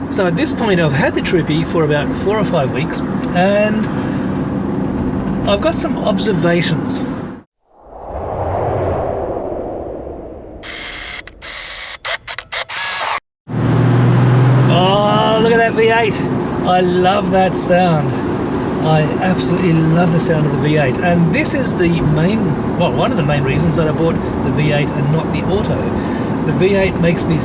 So at this point I've had the Troopy for about 4 or 5 weeks, and I've got some observations. Oh, look at that V8. I love that sound. I absolutely love the sound of the V8, and this is the main, well, one of the main reasons that I bought the V8 and not the Auto. The V8 makes me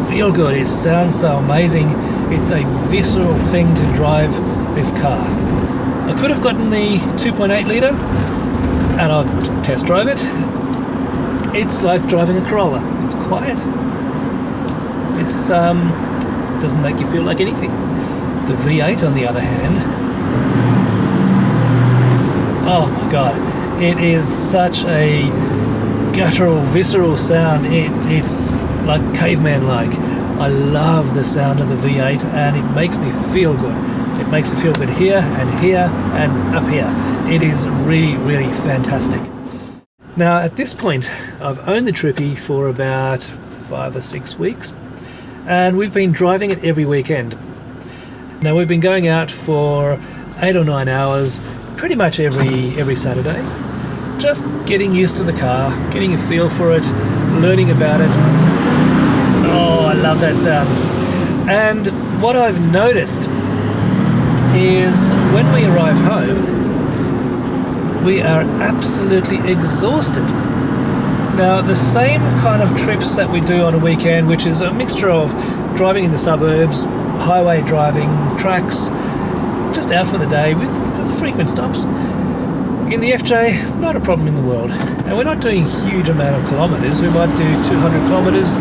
feel good. It sounds so amazing. It's a visceral thing to drive this car. I could have gotten the 2.8 litre and I'll test drive it. It's like driving a Corolla. It's quiet. It's doesn't make you feel like anything. The V8 on the other hand, oh my god, it is such a guttural, visceral sound. It's like caveman-like. I love the sound of the V8, and it makes me feel good. It makes me feel good here and up here. It is really, really fantastic. Now at this point, I've owned the Troopy for about 5 or 6 weeks, and we've been driving it every weekend. Now we've been going out for 8 or 9 hours pretty much every Saturday, just getting used to the car, getting a feel for it, learning about it. Oh, I love that sound. And what I've noticed is when we arrive home, we are absolutely exhausted. Now, the same kind of trips that we do on a weekend, which is a mixture of driving in the suburbs, highway driving, tracks, just out for the day with frequent stops. In the FJ, not a problem in the world. And we're not doing a huge amount of kilometres. We might do 200 kilometres.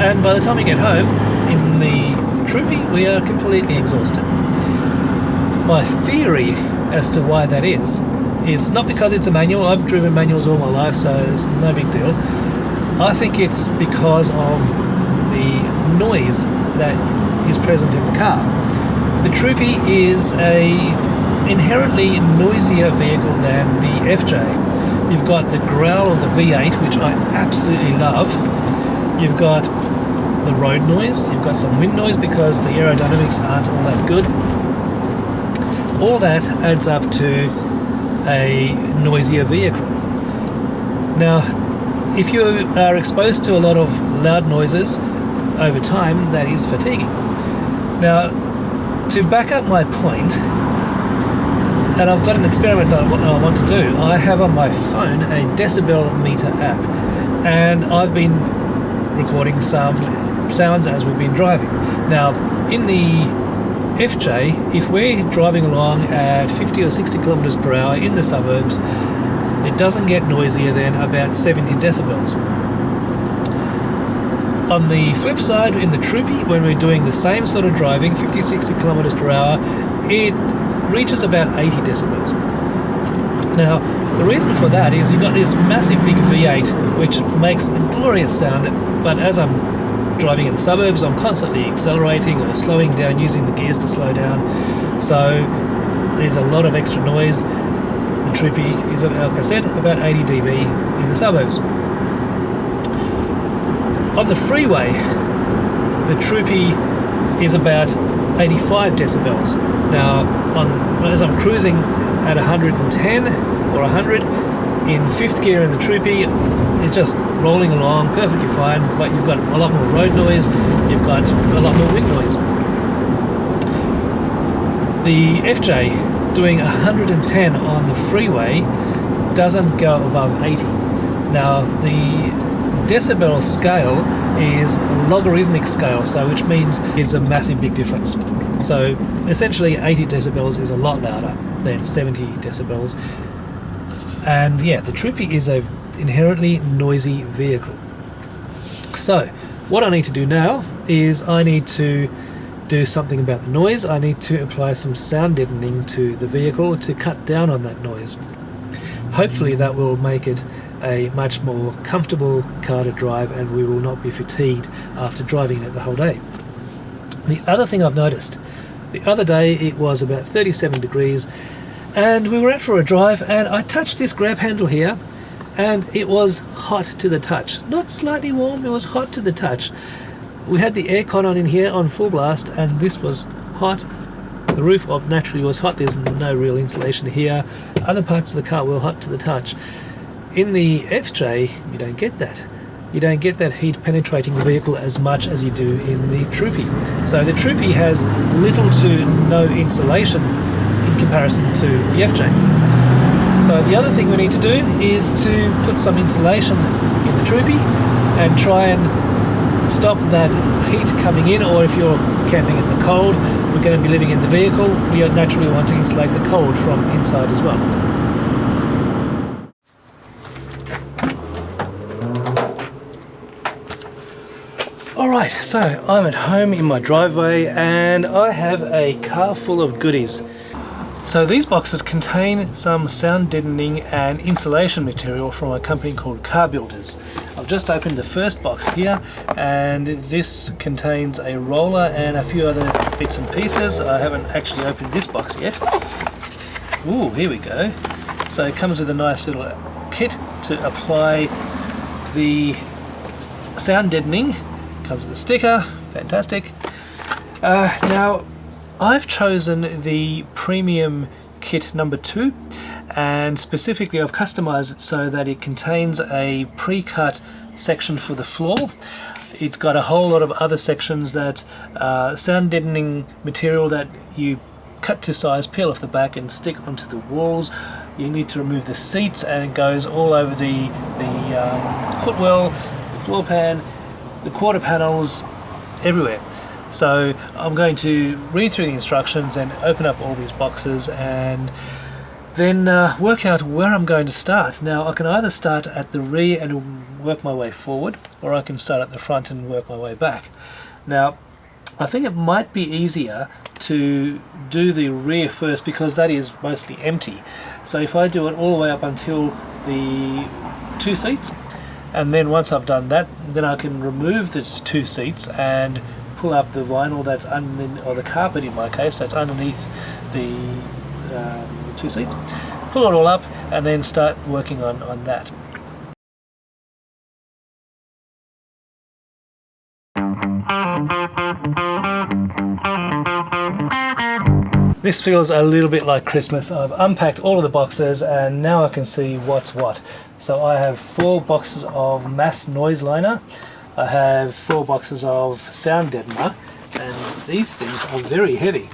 And by the time we get home, in the Troopy, we are completely exhausted. My theory as to why that is not because it's a manual. I've driven manuals all my life, so it's no big deal. I think it's because of the noise that is present in the car. The Troopy is a inherently noisier vehicle than the FJ. You've got the growl of the V8, which I absolutely love. You've got the road noise, you've got some wind noise because the aerodynamics aren't all that good. All that adds up to a noisier vehicle. Now, if you are exposed to a lot of loud noises over time, that is fatiguing. Now, to back up my point, and I've got an experiment that I want to do. I have on my phone a decibel meter app, and I've been recording some sounds as we've been driving. Now, in the FJ, if we're driving along at 50 or 60 kilometers per hour in the suburbs, it doesn't get noisier than about 70 decibels. On the flip side, in the Troopy, when we're doing the same sort of driving, 50, 60 kilometers per hour, it reaches about 80 decibels. Now, the reason for that is you've got this massive big V8, which makes a glorious sound, but as I'm driving in the suburbs, I'm constantly accelerating or slowing down, using the gears to slow down. So there's a lot of extra noise. The Troopy is, like I said, about 80 dB in the suburbs. On the freeway, the Troopy is about 85 decibels. Now, as I'm cruising at 110 or 100 in 5th gear in the Troopy, it's just rolling along perfectly fine, but you've got a lot more road noise, you've got a lot more wind noise. The FJ doing 110 on the freeway doesn't go above 80. Now, the decibel scale is a logarithmic scale, so which means it's a massive big difference. So essentially 80 decibels is a lot louder than 70 decibels. And yeah, the Troopy is a inherently noisy vehicle. So what I need to do now is I need to do something about the noise. I need to apply some sound deadening to the vehicle to cut down on that noise. Hopefully that will make it a much more comfortable car to drive, and we will not be fatigued after driving it the whole day. The other thing I've noticed, the other day it was about 37 degrees and we were out for a drive, and I touched this grab handle here and it was hot to the touch. Not slightly warm, it was hot to the touch. we had the aircon on in here on full blast, and this was hot. The roof naturally was hot. There's no real insulation here. Other parts of the car were hot to the touch. In the FJ, you don't get that. You don't get that heat penetrating the vehicle as much as you do in the Troopy. So the Troopy has little to no insulation in comparison to the FJ. So the other thing we need to do is to put some insulation in the Troopy and try and stop that heat coming in, or if you're camping in the cold, we're going to be living in the vehicle, we naturally want to insulate the cold from inside as well. Alright, so I'm at home in my driveway and I have a car full of goodies. So these boxes contain some sound deadening and insulation material from a company called Car Builders. I've just opened the first box here, and this contains a roller and a few other bits and pieces. I haven't actually opened this box yet. Ooh, here we go. So it comes with a nice little kit to apply the sound deadening. Comes with a sticker, fantastic. Now, I've chosen the premium kit number 2, and specifically I've customized it so that it contains a pre-cut section for the floor. It's got a whole lot of other sections that sound deadening material that you cut to size, peel off the back and stick onto the walls. You need to remove the seats, and it goes all over the footwell, the floor pan, the quarter panels, everywhere. So I'm going to read through the instructions and open up all these boxes and then work out where I'm going to start. Now I can either start at the rear and work my way forward, or I can start at the front and work my way back. Now I think it might be easier to do the rear first because that is mostly empty. So if I do it all the way up until the 2 seats, and then once I've done that, then I can remove the 2 seats and pull up the vinyl that's underneath, or the carpet in my case, that's underneath the 2 seats, pull it all up and then start working on that. This feels a little bit like Christmas. I've unpacked all of the boxes and now I can see what's what. So I have 4 boxes of mass noise liner, I have 4 boxes of sound deadener, and these things are very heavy.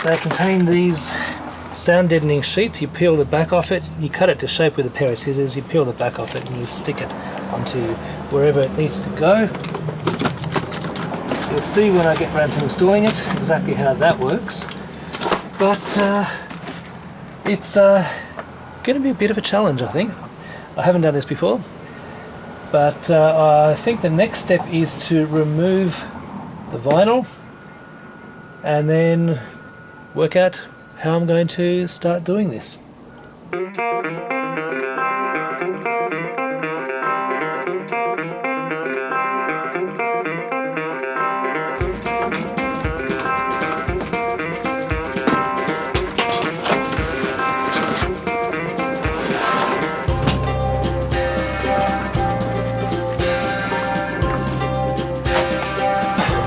They contain these sound deadening sheets. You peel the back off it, you cut it to shape with a pair of scissors, you peel the back off it and you stick it onto wherever it needs to go. You'll see when I get around to installing it exactly how that works, but it's going to be a bit of a challenge, I think. I haven't done this before, but I think the next step is to remove the vinyl and then work out how I'm going to start doing this.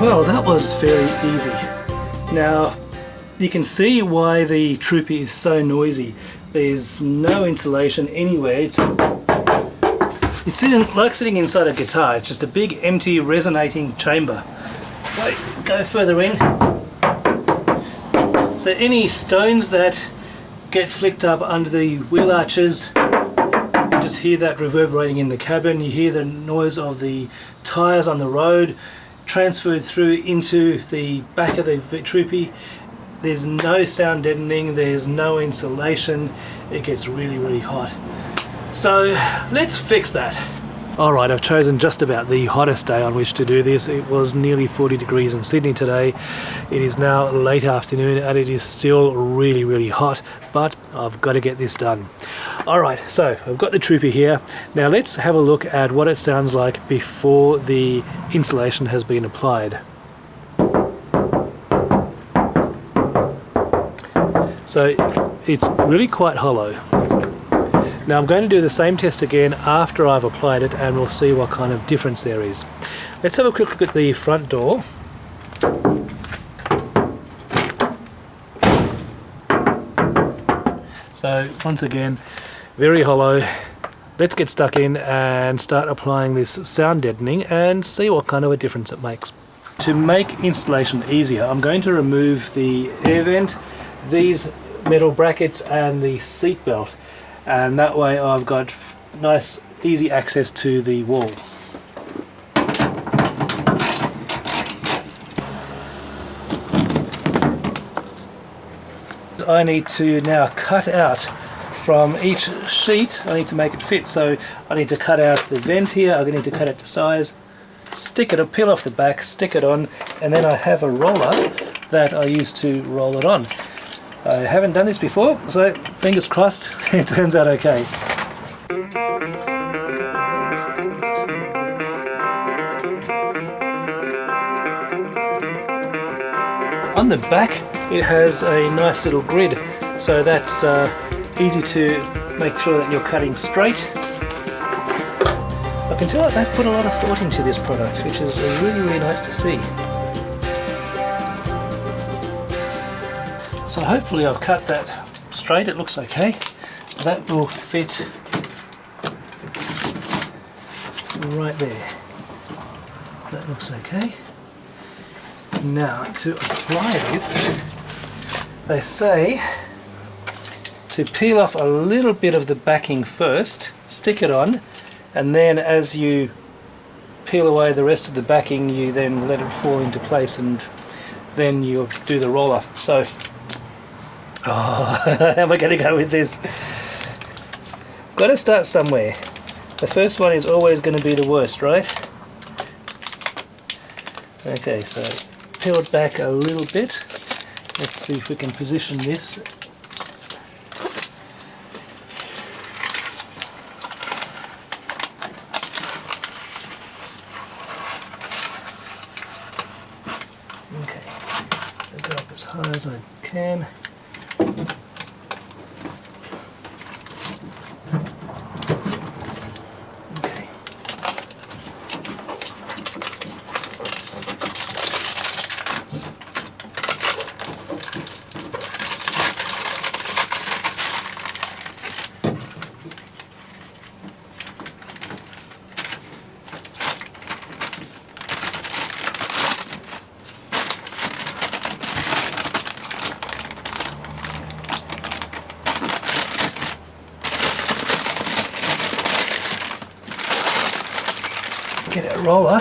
Well, that was fairly easy. Now, you can see why the Troopy is so noisy. There's no insulation anywhere. It's like sitting inside a guitar. It's just a big, empty, resonating chamber. If I go further in, so any stones that get flicked up under the wheel arches, you just hear that reverberating in the cabin. You hear the noise of the tyres on the road transferred through into the back of the Troopy. There's no sound deadening, there's no insulation. It gets really, really hot. So let's fix that. Alright, I've chosen just about the hottest day on which to do this. It was nearly 40 degrees in Sydney today. It is now late afternoon and it is still really, really hot, but I've got to get this done. Alright, so I've got the Troopy here. Now let's have a look at what it sounds like before the insulation has been applied. So it's really quite hollow. Now I'm going to do the same test again after I've applied it and we'll see what kind of difference there is. Let's have a quick look at the front door. So once again, very hollow. Let's get stuck in and start applying this sound deadening and see what kind of a difference it makes. To make installation easier, I'm going to remove the air vent, these metal brackets and the seat belt, and that way I've got nice easy access to the wall. I need to now cut out from each sheet. I need to make it fit, so I need to cut out the vent here, I need to cut it to size, stick it, peel off the back, stick it on, and then I have a roller that I use to roll it on. I haven't done this before, so fingers crossed it turns out okay. On the back it has a nice little grid, so that's easy to make sure that you're cutting straight. I can tell that they've put a lot of thought into this product, which is really nice to see. So hopefully I've cut that straight, it looks okay. That will fit right there. That looks okay. Now to apply this, they say to peel off a little bit of the backing first, stick it on, and then as you peel away the rest of the backing you then let it fall into place and then you'll do the roller. So, how am I going to go with this? Got to start somewhere. The first one is always going to be the worst, right? Okay, so peel it back a little bit. Let's see if we can position this. Okay, I'll go up as high as I can. Okay. Get a roller.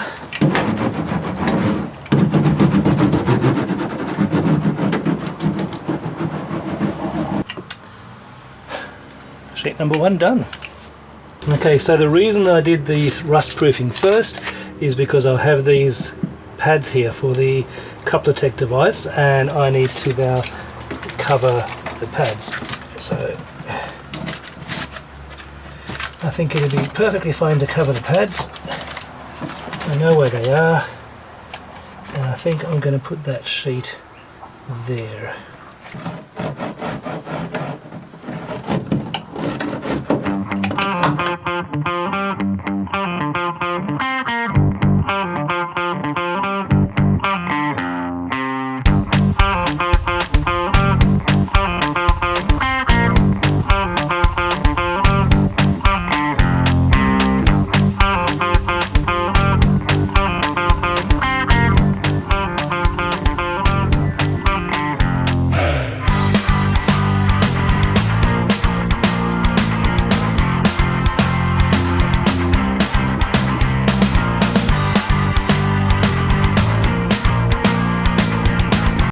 Sheet number one done. Okay, so the reason I did the rust proofing first is because I have these pads here for the coupler tech device and I need to now cover the pads. So I think it'll be perfectly fine to cover the pads. I know where they are, and I think I'm going to put that sheet there.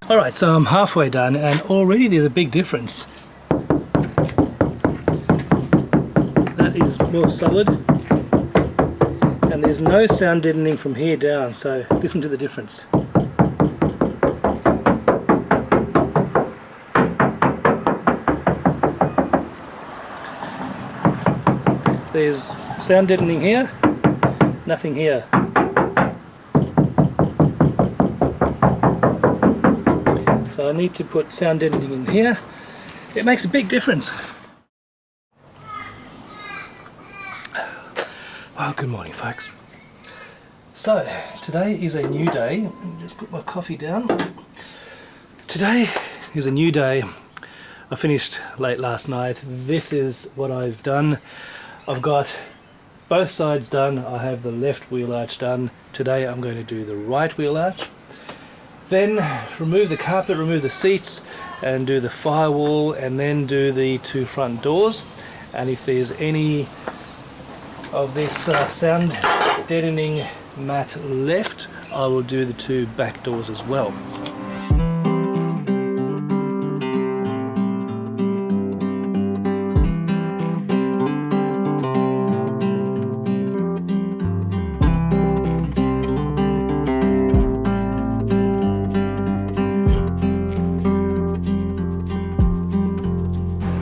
Alright, so I'm halfway done and already there's a big difference. That is more solid and there's no sound deadening from here down, so listen to the difference. There's sound deadening here, nothing here. So I need to put sound deadening in here. It makes a big difference. Well, good morning folks. So, today is a new day. Let me just put my coffee down. Today is a new day. I finished late last night. This is what I've done. I've got both sides done. I have the left wheel arch done. Today I'm going to do the right wheel arch. Then remove the carpet, remove the seats, and do the firewall, and then do the two front doors. And if there's any of this sound deadening mat left, I will do the two back doors as well.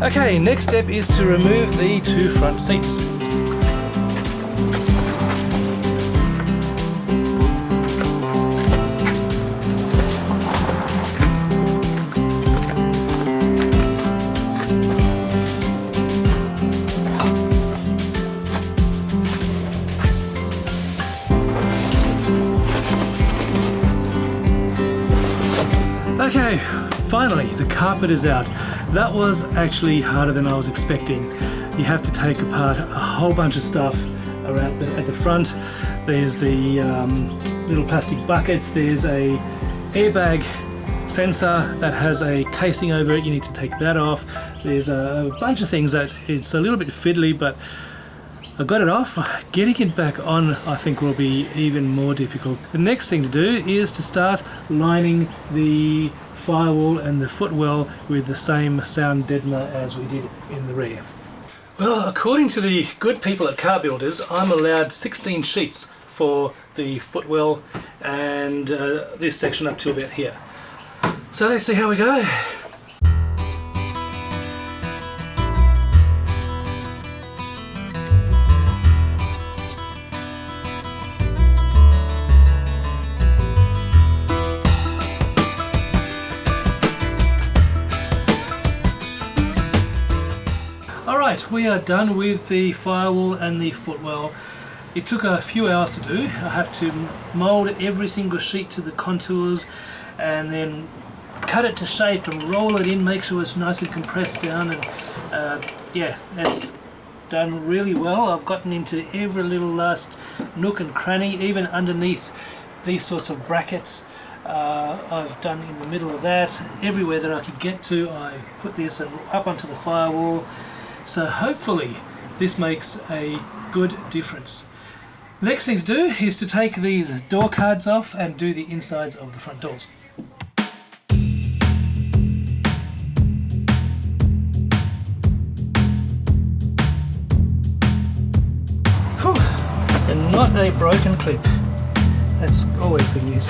Okay, next step is to remove the two front seats. Okay, finally the carpet is out. That was actually harder than I was expecting. You have to take apart a whole bunch of stuff around at the front. There's the little plastic buckets, there's a airbag sensor that has a casing over it, you need to take that off. There's a bunch of things that it's a little bit fiddly, but I got it off. Getting it back on I think will be even more difficult. The next thing to do is to start lining the firewall and the footwell with the same sound deadener as we did in the rear. Well, according to the good people at Car Builders, I'm allowed 16 sheets for the footwell and this section up to about here. So let's see how we go. Alright, we are done with the firewall and the footwell. It took a few hours to do. I have to mould every single sheet to the contours and then cut it to shape and roll it in, make sure it's nice and compressed down, and yeah, that's done really well. I've gotten into every little last nook and cranny, even underneath these sorts of brackets. I've done in the middle of that. Everywhere that I could get to, I've put this up onto the firewall. So hopefully this makes a good difference. The next thing to do is to take these door cards off and do the insides of the front doors. Whew. And not a broken clip. That's always good news.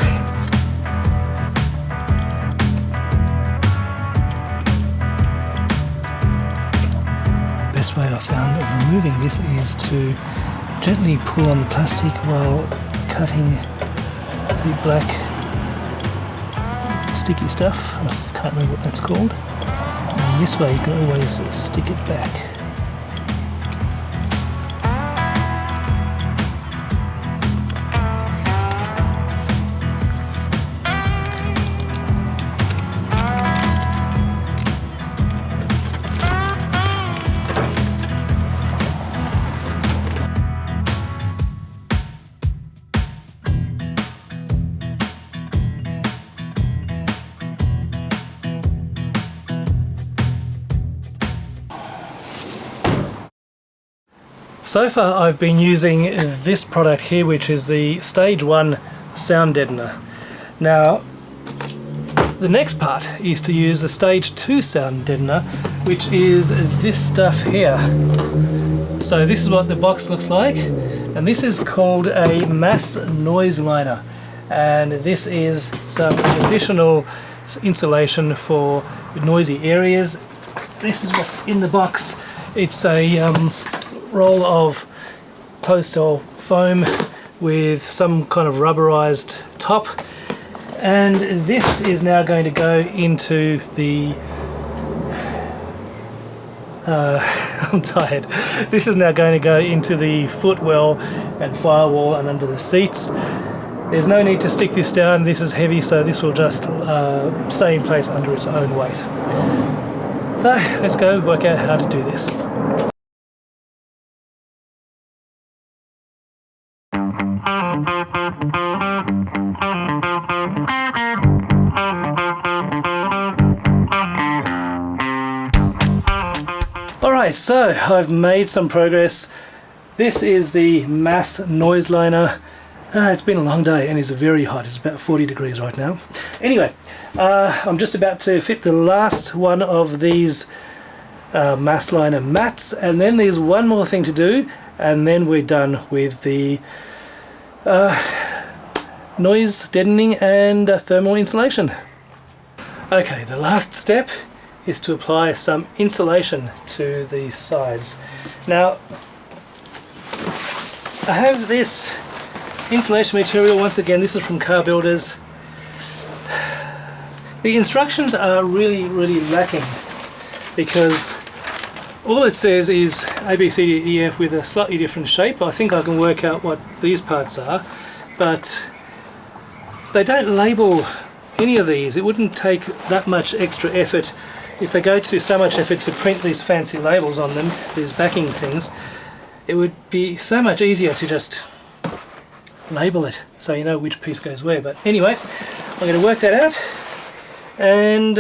The best way I've found of removing this is to gently pull on the plastic while cutting the black sticky stuff. I can't remember what that's called. And this way you can always stick it back. So far I've been using this product here, which is the Stage 1 sound deadener. Now the next part is to use the Stage 2 sound deadener, which is this stuff here. So this is what the box looks like, and this is called a mass noise liner, and this is some additional insulation for noisy areas. This is what's in the box. It's a roll of closed cell foam with some kind of rubberized top, and this is now going to go into the I'm tired. This is now going to go into the footwell and firewall and under the seats. There's no need to stick this down. This is heavy, so this will just stay in place under its own weight. So let's go work out how to do this. Alright, so I've made some progress. This is the mass noise liner. It's been a long day and it's very hot. It's about 40 degrees right now. Anyway, I'm just about to fit the last one of these mass liner mats, and then there's one more thing to do, and then we're done with the noise deadening and thermal insulation. Okay, the last step is to apply some insulation to the sides. Now, I have this insulation material. Once again, this is from Car Builders. The instructions are really lacking, because all it says is A, B, C, D, E, F with a slightly different shape. I think I can work out what these parts are, but they don't label any of these. It wouldn't take that much extra effort if they go to so much effort to print these fancy labels on them, these backing things. It would be so much easier to just label it so you know which piece goes where. But anyway, I'm going to work that out and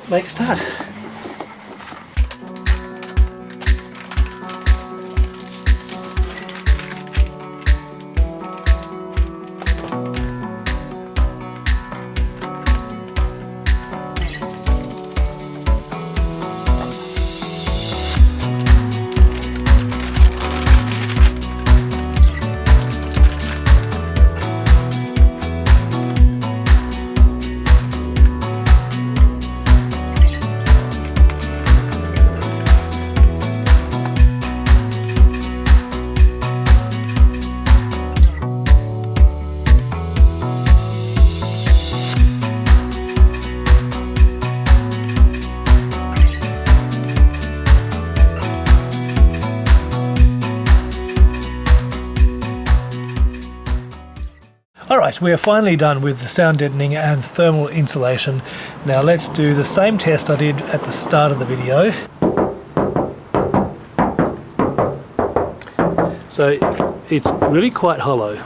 make a start. Alright, we are finally done with the sound deadening and thermal insulation. Now let's do the same test I did at the start of the video. So it's really quite hollow.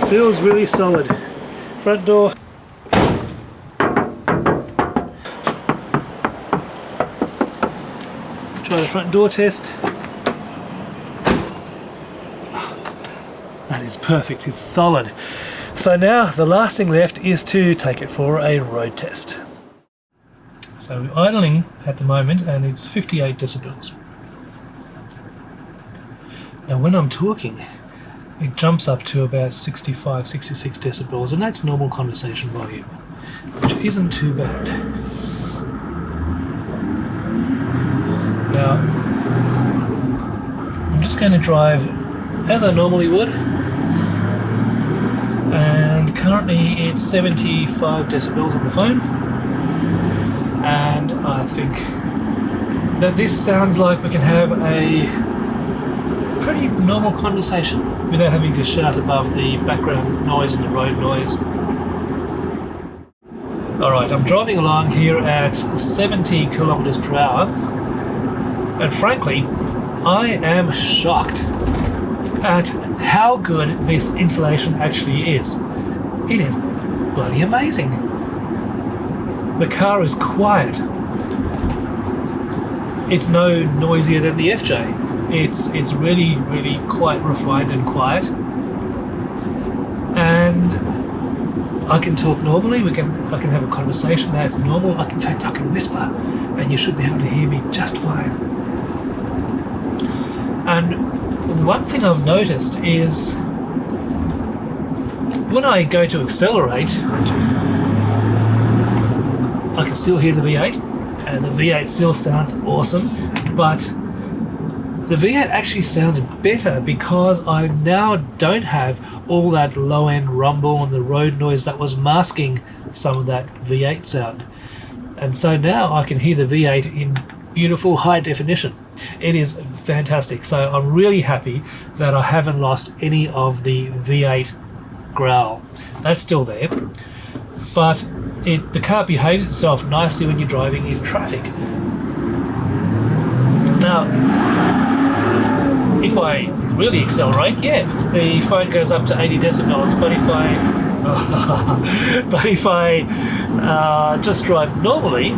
Feels really solid. Front door. Try the front door test. That is perfect, it's solid. So now the last thing left is to take it for a road test. So we're idling at the moment and it's 58 decibels. Now when I'm talking, it jumps up to about 65, 66 decibels, and that's normal conversation volume, which isn't too bad. Now, I'm just going to drive as I normally would, and currently it's 75 decibels on the phone, and I think that this sounds like we can have a pretty normal conversation without having to shout above the background noise and the road noise. Alright, I'm driving along here at 70 kilometers per hour. And frankly, I am shocked at how good this insulation actually is. It is bloody amazing. The car is quiet. It's no noisier than the FJ. It's really quite refined and quiet. And I can talk normally. I can have a conversation that's normal. In fact, I can whisper, and you should be able to hear me just fine. And one thing I've noticed is when I go to accelerate, I can still hear the V8, and the V8 still sounds awesome, but the V8 actually sounds better because I now don't have all that low-end rumble and the road noise that was masking some of that V8 sound. And so now I can hear the V8 in beautiful high definition. It is fantastic. So I'm really happy that I haven't lost any of the V8 growl. That's still there. But the car behaves itself nicely when you're driving in traffic. Now, if I really accelerate, yeah, the phone goes up to 80 decibels. But if I just drive normally,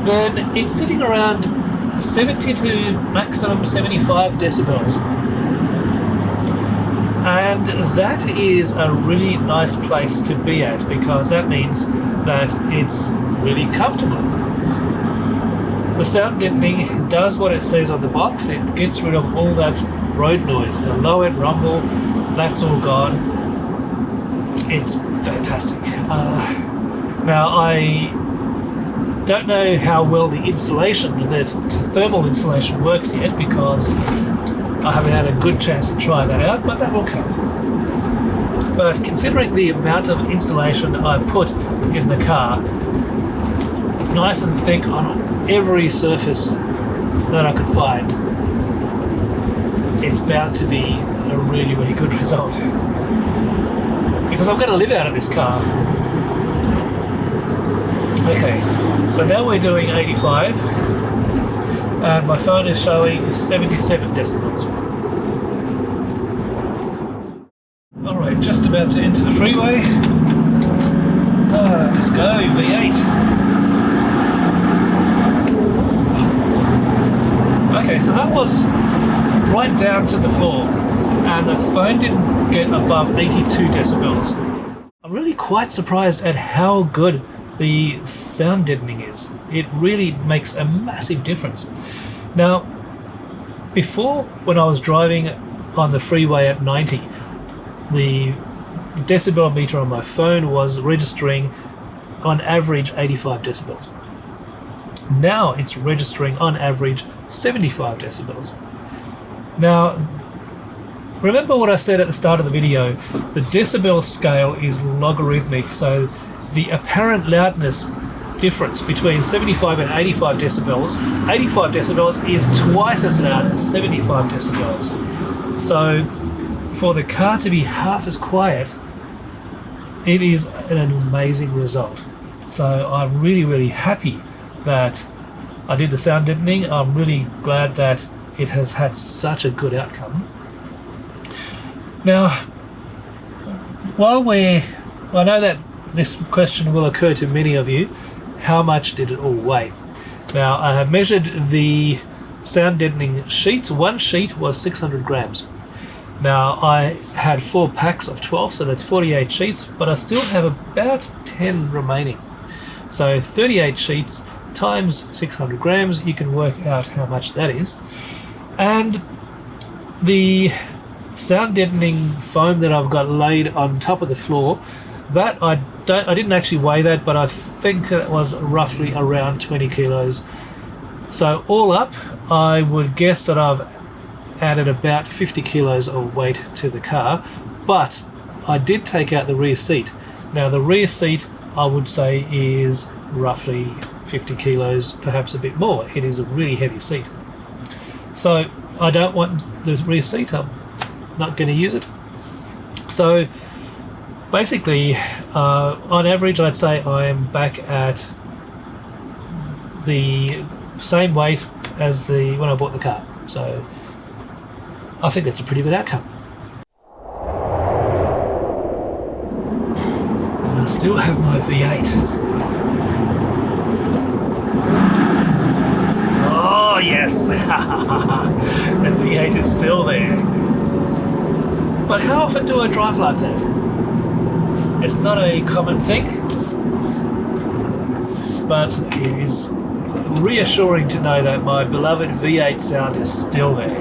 then it's sitting around 70 to maximum 75 decibels. And that is a really nice place to be at, because that means that it's really comfortable. The sound deadening does what it says on the box. It gets rid of all that road noise, the low end rumble, that's all gone. It's fantastic. Now, I don't know how well the insulation, the thermal insulation works yet, because I haven't had a good chance to try that out, but that will come. But considering the amount of insulation I put in the car, nice and thick on every surface that I could find, it's bound to be a really, really good result. Because I'm going to live out of this car. Okay, so now we're doing 85. And my phone is showing 77 decibels. Alright, just about to enter the freeway. Let's go, V8. Okay, so that was right down to the floor, and the phone didn't get above 82 decibels. I'm really quite surprised at how good the sound deadening is. It really makes a massive difference. Now, before, when I was driving on the freeway at 90, the decibel meter on my phone was registering on average 85 decibels. Now it's registering on average 75 decibels. Now, remember what I said at the start of the video, the decibel scale is logarithmic, so the apparent loudness difference between 75 and 85 decibels, 85 decibels is twice as loud as 75 decibels. So for the car to be half as quiet, it is an amazing result. So I'm really, really happy that I did the sound deadening. I'm really glad that it has had such a good outcome. Now, I know that this question will occur to many of you, how much did it all weigh? Now, I have measured the sound deadening sheets. One sheet was 600 grams. Now, I had 4 packs of 12, so that's 48 sheets, but I still have about 10 remaining. So 38 sheets times 600 grams, you can work out how much that is. And the sound deadening foam that I've got laid on top of the floor, that I didn't actually weigh that, but I think it was roughly around 20 kilos. So all up, I would guess that I've added about 50 kilos of weight to the car, but I did take out the rear seat. Now the rear seat, I would say, is roughly 50 kilos, perhaps a bit more. It is a really heavy seat. So I don't want the rear seat, I'm not going to use it. So basically, on average, I'd say I am back at the same weight as when I bought the car. So I think that's a pretty good outcome. And I still have my V8. Oh yes, the V8 is still there. But how often do I drive like that? It's not a common thing, but it is reassuring to know that my beloved V8 sound is still there.